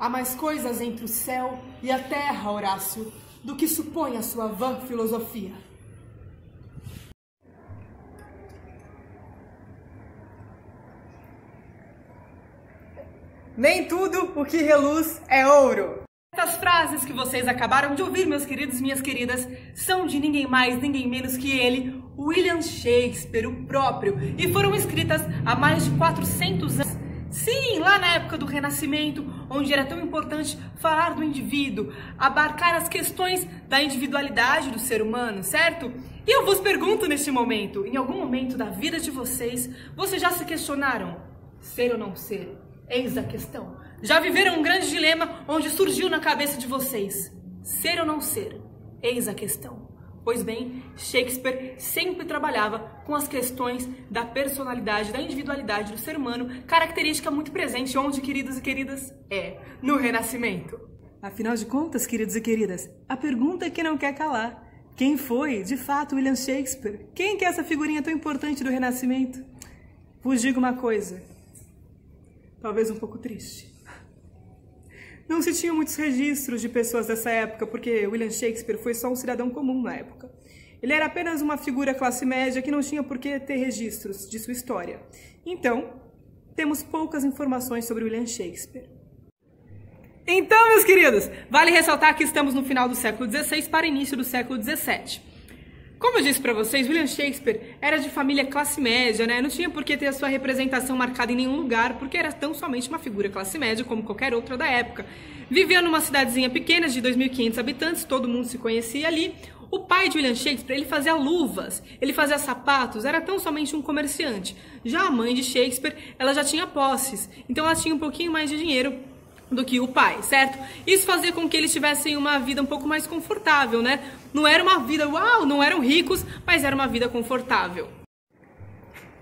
há mais coisas entre o céu e a terra, Horácio, do que supõe a sua vã filosofia. Nem tudo o que reluz é ouro. Essas frases que vocês acabaram de ouvir, meus queridos e minhas queridas, são de ninguém mais, ninguém menos que ele, William Shakespeare, o próprio, e foram escritas há mais de 400 anos. Sim, lá na época do Renascimento, onde era tão importante falar do indivíduo, abarcar as questões da individualidade do ser humano, certo? E eu vos pergunto neste momento, em algum momento da vida de vocês já se questionaram ser ou não ser? Eis a questão. Já viveram um grande dilema onde surgiu na cabeça de vocês ser ou não ser? Eis a questão. Pois bem, Shakespeare sempre trabalhava com as questões da personalidade, da individualidade do ser humano, característica muito presente onde, queridos e queridas? No Renascimento. Afinal de contas, queridos e queridas, a pergunta é que não quer calar. Quem foi, de fato, William Shakespeare? Quem que é essa figurinha tão importante do Renascimento? Vos digo uma coisa, talvez um pouco triste. Não se tinham muitos registros de pessoas dessa época, porque William Shakespeare foi só um cidadão comum na época. Ele era apenas uma figura classe média que não tinha por que ter registros de sua história. Então, temos poucas informações sobre William Shakespeare. Então, meus queridos, vale ressaltar que estamos no final do século XVI para início do século XVII. Como eu disse para vocês, William Shakespeare era de família classe média, né? Não tinha por que ter a sua representação marcada em nenhum lugar, porque era tão somente uma figura classe média como qualquer outra da época. Vivia numa cidadezinha pequena de 2.500 habitantes, todo mundo se conhecia ali. O pai de William Shakespeare, ele fazia luvas, ele fazia sapatos, era tão somente um comerciante. Já a mãe de Shakespeare, ela já tinha posses, então ela tinha um pouquinho mais de dinheiro do que o pai, certo? Isso fazia com que eles tivessem uma vida um pouco mais confortável, né? Não era uma vida, uau, não eram ricos, mas era uma vida confortável.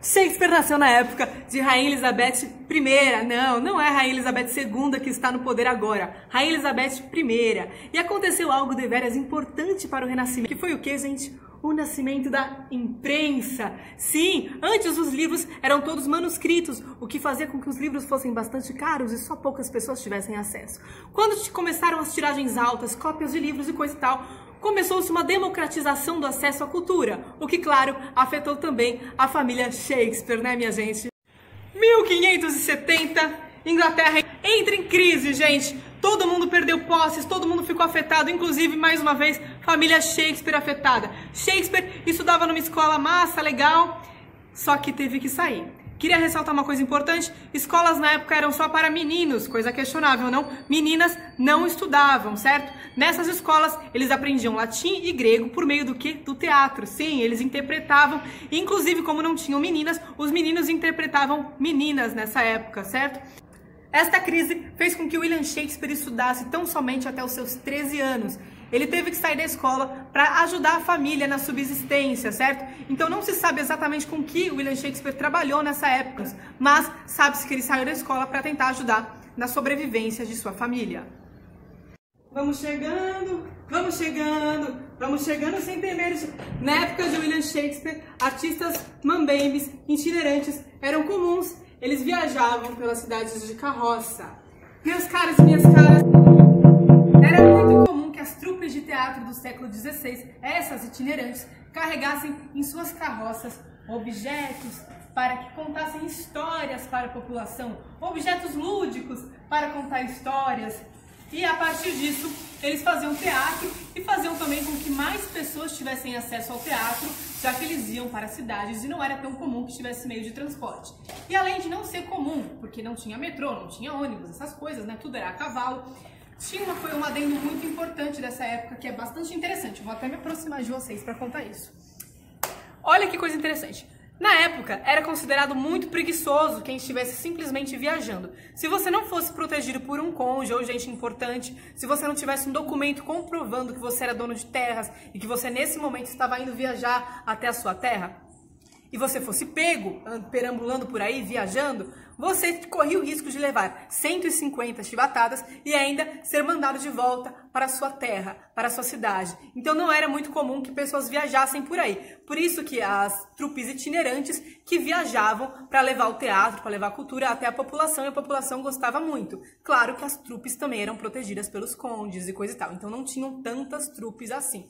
Shakespeare nasceu na época de Rainha Elizabeth I. Não é Rainha Elizabeth II que está no poder agora. Rainha Elizabeth I. E aconteceu algo deveras importante para o Renascimento. Que foi o que, gente? O nascimento da imprensa. Sim, antes os livros eram todos manuscritos, o que fazia com que os livros fossem bastante caros e só poucas pessoas tivessem acesso. Quando começaram as tiragens altas, cópias de livros e coisa e tal, começou-se uma democratização do acesso à cultura, o que, claro, afetou também a família Shakespeare, né, minha gente? 1570, Inglaterra entra em crise, gente. Todo mundo perdeu posses, todo mundo ficou afetado, inclusive, mais uma vez, família Shakespeare afetada. Shakespeare estudava numa escola massa, legal, só que teve que sair. Queria ressaltar uma coisa importante, escolas na época eram só para meninos, coisa questionável, não? Meninas não estudavam, certo? Nessas escolas, eles aprendiam latim e grego por meio do quê? Do teatro. Sim, eles interpretavam, inclusive como não tinham meninas, os meninos interpretavam meninas nessa época, certo? Esta crise fez com que William Shakespeare estudasse tão somente até os seus 13 anos. Ele teve que sair da escola para ajudar a família na subsistência, certo? Então não se sabe exatamente com que William Shakespeare trabalhou nessa época, mas sabe-se que ele saiu da escola para tentar ajudar na sobrevivência de sua família. Vamos chegando sem temer. Na época de William Shakespeare, artistas mambembes, itinerantes, eram comuns. Eles viajavam pelas cidades de carroça. Meus caros e minhas caras, era muito comum que as trupes de teatro do século XVI, essas itinerantes, carregassem em suas carroças objetos para que contassem histórias para a população, objetos lúdicos para contar histórias. E a partir disso, eles faziam teatro e faziam também com que mais pessoas tivessem acesso ao teatro, já que eles iam para cidades e não era tão comum que tivesse meio de transporte. E além de não ser comum, porque não tinha metrô, não tinha ônibus, essas coisas, né? Tudo era a cavalo. Tinha um adendo muito importante dessa época que é bastante interessante. Vou até me aproximar de vocês para contar isso. Olha que coisa interessante. Na época, era considerado muito preguiçoso quem estivesse simplesmente viajando. Se você não fosse protegido por um cônjuge ou gente importante, se você não tivesse um documento comprovando que você era dono de terras e que você nesse momento estava indo viajar até a sua terra, e você fosse pego, perambulando por aí, viajando, você corria o risco de levar 150 chibatadas e ainda ser mandado de volta para a sua terra, para a sua cidade. Então não era muito comum que pessoas viajassem por aí. Por isso que as trupes itinerantes que viajavam para levar o teatro, para levar a cultura até a população, e a população gostava muito. Claro que as trupes também eram protegidas pelos condes e coisa e tal, então não tinham tantas trupes assim.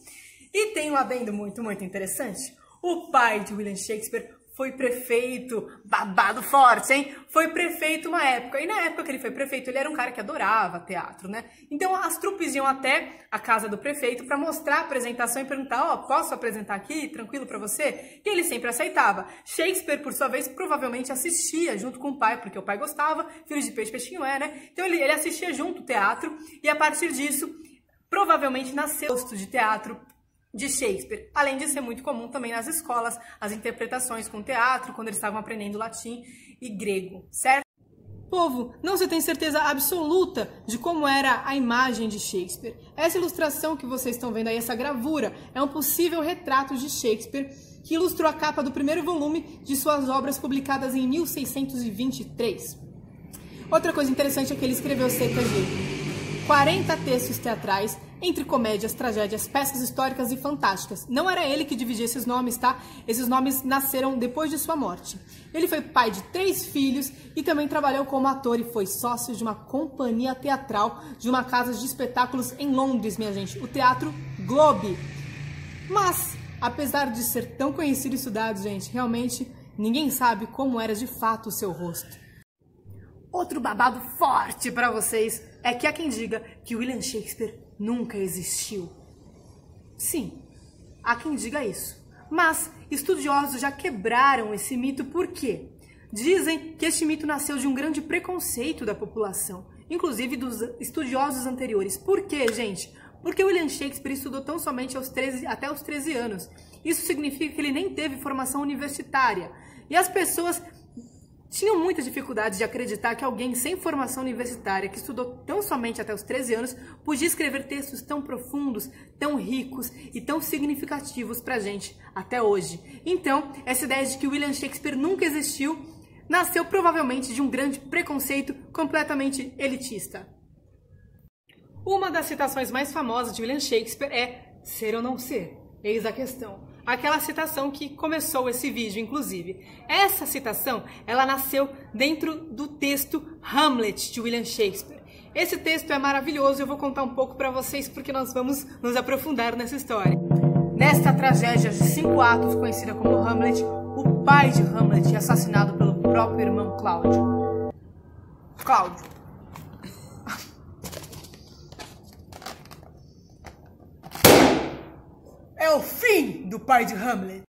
E tem um adendo muito interessante. O pai de William Shakespeare foi prefeito, babado forte, hein? Foi prefeito uma época, e na época que ele foi prefeito, ele era um cara que adorava teatro, né? Então as trupes iam até a casa do prefeito para mostrar a apresentação e perguntar, ó, posso apresentar aqui, tranquilo para você? E ele sempre aceitava. Shakespeare, por sua vez, provavelmente assistia junto com o pai, porque o pai gostava, filho de peixe, peixinho é, né? Então ele assistia junto o teatro, e a partir disso, provavelmente nasceu o gosto de teatro de Shakespeare, além de ser muito comum também nas escolas, as interpretações com teatro, quando eles estavam aprendendo latim e grego, certo? Povo, não se tem certeza absoluta de como era a imagem de Shakespeare. Essa ilustração que vocês estão vendo aí, essa gravura, é um possível retrato de Shakespeare que ilustrou a capa do primeiro volume de suas obras publicadas em 1623. Outra coisa interessante é que ele escreveu cerca de 40 textos teatrais, entre comédias, tragédias, peças históricas e fantásticas. Não era ele que dividia esses nomes, tá? Esses nomes nasceram depois de sua morte. Ele foi pai de 3 filhos e também trabalhou como ator e foi sócio de uma companhia teatral de uma casa de espetáculos em Londres, minha gente, o Teatro Globe. Mas, apesar de ser tão conhecido e estudado, gente, realmente ninguém sabe como era de fato o seu rosto. Outro babado forte para vocês é que há quem diga que William Shakespeare nunca existiu. Sim, há quem diga isso. Mas estudiosos já quebraram esse mito. Por quê? Dizem que este mito nasceu de um grande preconceito da população, inclusive dos estudiosos anteriores. Por quê, gente? Porque William Shakespeare estudou tão somente até os 13 anos. Isso significa que ele nem teve formação universitária. E as pessoas tinham muita dificuldade de acreditar que alguém sem formação universitária, que estudou tão somente até os 13 anos, podia escrever textos tão profundos, tão ricos e tão significativos pra gente até hoje. Então, essa ideia de que William Shakespeare nunca existiu nasceu provavelmente de um grande preconceito completamente elitista. Uma das citações mais famosas de William Shakespeare é ser ou não ser? Eis a questão. Aquela citação que começou esse vídeo, inclusive. Essa citação, ela nasceu dentro do texto Hamlet, de William Shakespeare. Esse texto é maravilhoso e eu vou contar um pouco para vocês porque nós vamos nos aprofundar nessa história. Nesta tragédia de 5 atos, conhecida como Hamlet, o pai de Hamlet é assassinado pelo próprio irmão Cláudio. É o fim do pai de Hamlet,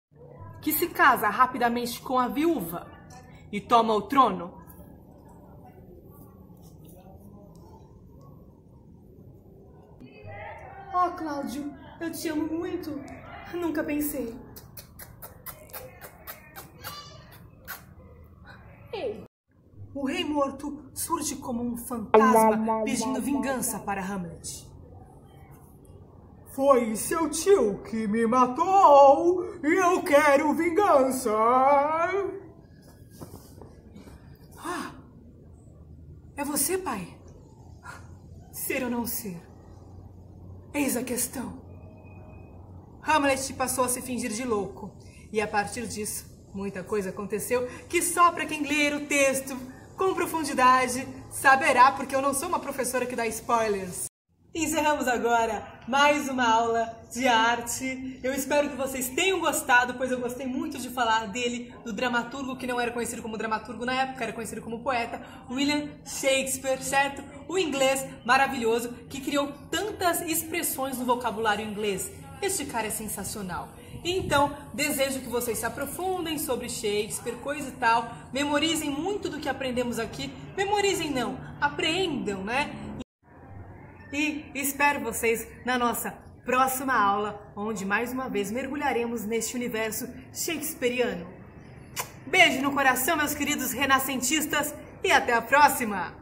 que se casa rapidamente com a viúva e toma o trono. Oh, Cláudio, eu te amo muito. Nunca pensei. Ei. O rei morto surge como um fantasma pedindo vingança para Hamlet. Foi seu tio que me matou e eu quero vingança. Ah, é você, pai? Ser ou não ser? Eis a questão. Hamlet passou a se fingir de louco e a partir disso muita coisa aconteceu que só para quem ler o texto com profundidade saberá, porque eu não sou uma professora que dá spoilers. Encerramos agora mais uma aula de arte. Eu espero que vocês tenham gostado, pois eu gostei muito de falar dele, do dramaturgo que não era conhecido como dramaturgo na época, era conhecido como poeta, William Shakespeare, certo? O inglês maravilhoso que criou tantas expressões no vocabulário inglês. Este cara é sensacional. Então, desejo que vocês se aprofundem sobre Shakespeare, coisa e tal, memorizem muito do que aprendemos aqui. Memorizem não, apreendam, né? E espero vocês na nossa próxima aula, onde mais uma vez mergulharemos neste universo shakespeariano. Beijo no coração, meus queridos renascentistas, e até a próxima!